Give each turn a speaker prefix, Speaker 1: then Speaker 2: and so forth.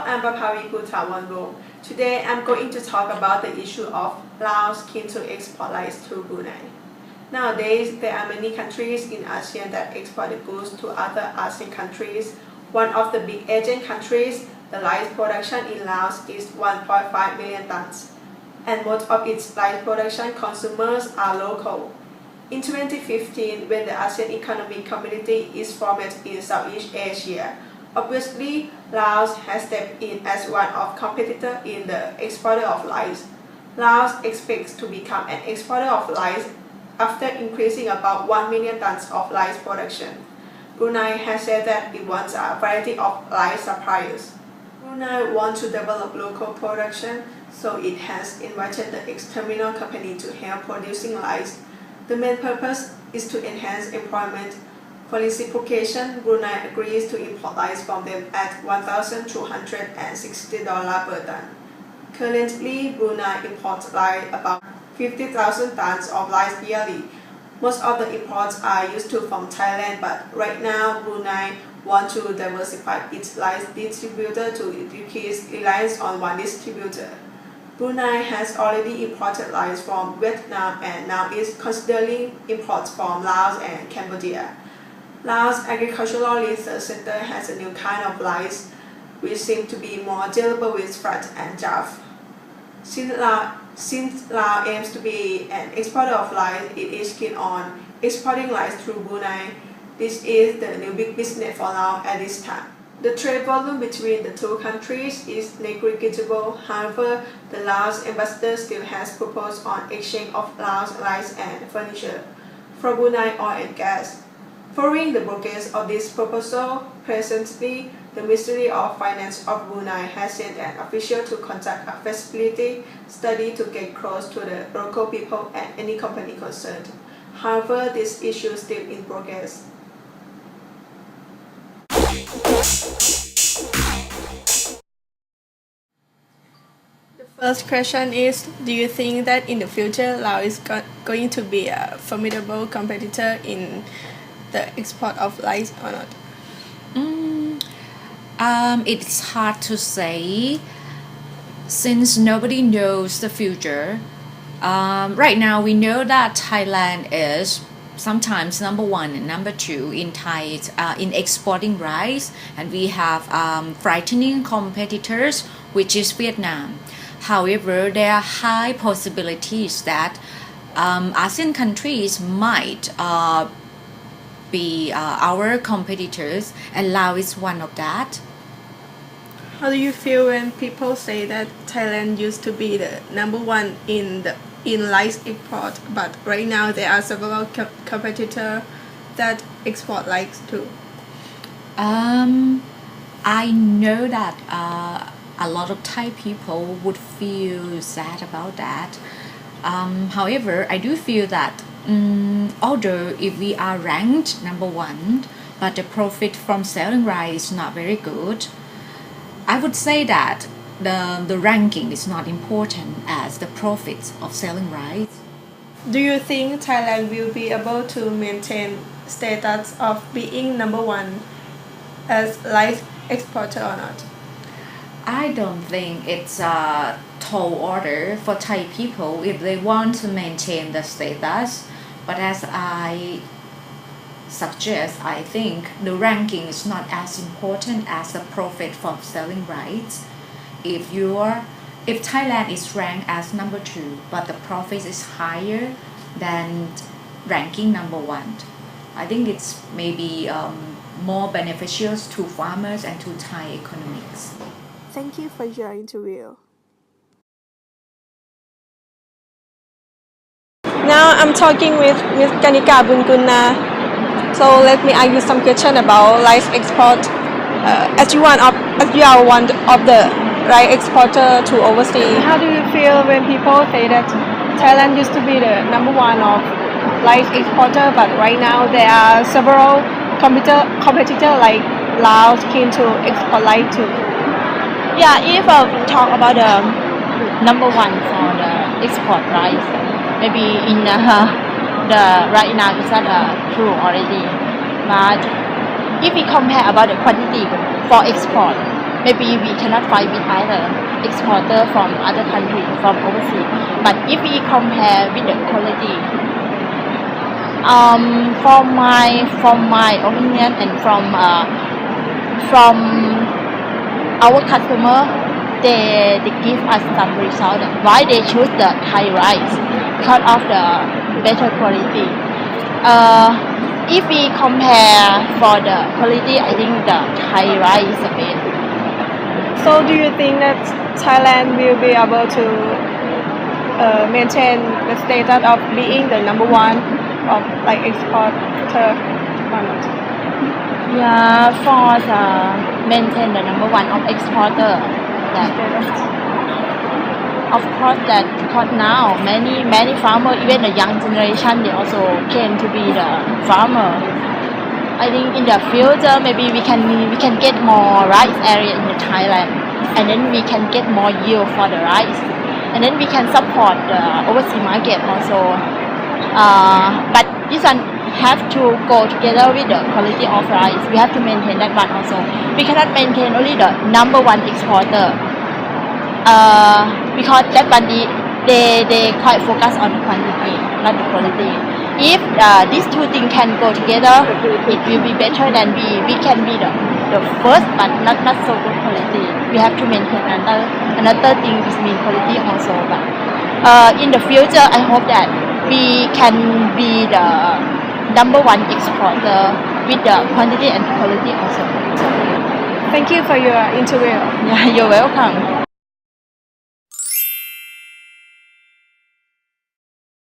Speaker 1: I'm Papavi Kutawanbo. Today, I'm going to talk about the issue of Laos keen to export rice to Brunei. Nowadays, there are many countries in ASEAN that export the goods to other ASEAN countries. One of the big Asian countries, the rice production in Laos is 1.5 million tons, and most of its rice production consumers are local. In 2015, when the ASEAN Economic Community is formed in Southeast Asia, obviously Laos has stepped in as one of competitors in the exporter of rice. Laos expects to become an exporter of rice after increasing about 1 million tons of rice production. Brunei has said that it wants a variety of rice suppliers. Brunei wants to develop local production, so it has invited the ex-terminal company to help producing rice. The main purpose is to enhance employment. For reciprocation, Brunei agrees to import rice from them at $1,260 per ton. Currently, Brunei imports rice about 50,000 tons of rice yearly. Most of the imports are used to from Thailand, but right now Brunei wants to diversify its rice distributor to decrease reliance on one distributor. Brunei has already imported rice from Vietnam and now is considering imports from Laos and Cambodia. Laos Agricultural Research Center has a new kind of rice which seems to be more durable with fat and chaff. Since Laos aims to be an exporter of rice, it is keen on exporting rice through Brunei. This is the new big business for Laos at this time. The trade volume between the two countries is negligible. However, the Laos ambassador still has proposed on exchange of Laos rice and furniture for Brunei oil and gas. Following the progress of this proposal, presently the Ministry of Finance of Brunei has sent an official to conduct a feasibility study to get close to the local people and any company concerned. However, this issue is still in progress. The first question is, do you think that in the future Laos is going to be a formidable competitor in the export of rice or not?
Speaker 2: It's hard to say since nobody knows the future. Right now we know that Thailand is sometimes number one and number two in in exporting rice, and we have frightening competitors, which is Vietnam. However, there are high possibilities that ASEAN countries might be our competitors, and Laos is one of that.
Speaker 1: How do you feel when people say that Thailand used to be the number one in rice export, but right now there are several competitors that export rice too?
Speaker 2: I know that a lot of Thai people would feel sad about that. However, I do feel that although if we are ranked number one, but the profit from selling rice is not very good, I would say that the ranking is not important as the profits of selling rice.
Speaker 1: Do you think Thailand will be able to maintain status of being number one as rice exporter or not?
Speaker 2: I don't think it's a tall order for Thai people if they want to maintain the status. But as I suggest, I think the ranking is not as important as the profit from selling rice. If Thailand is ranked as number two, but the profit is higher than ranking number one, I think it's maybe more beneficial to farmers and to Thai economics.
Speaker 1: Thank you for your interview. Now I'm talking with Ms. Kanika Bunkunna. So let me ask you some question about rice export. As you are one of the rice exporter to overseas, how do you feel when people say that Thailand used to be the number one of rice exporter, but right now there are several competitors like Laos keen to export rice too?
Speaker 3: Yeah, if we talk about the number one for the export rice, maybe in the right now is not true already. But if we compare about the quantity for export, maybe we cannot fight with other exporter from other country, from overseas. But if we compare with the quality, from my opinion and from our customer, they give us some result why they choose the Thai rice because of the better quality. If we compare for the quality, I think the Thai rice is the best.
Speaker 1: So do you think that Thailand will be able to maintain the status of being the number one of like exporter or not?
Speaker 3: Yeah, for the maintain the number one of exporter, that of course that because now many farmer, even the young generation, they also came to be the farmer. I think in the future maybe we can get more rice area in the Thailand, and then we can get more yield for the rice, and then we can support the overseas market also. But this one have to go together with the quality of rice. We have to maintain that one also. We cannot maintain only the number one exporter, because that one they quite focus on the quantity, not the quality. If these two things can go together, it will be better than we can be the first, but not so good quality. We have to maintain another thing is mean quality also. But in the future, I hope that we can be the number one exporter with the quantity and quality also.
Speaker 1: Thank you for your interview.
Speaker 3: Yeah, you're welcome.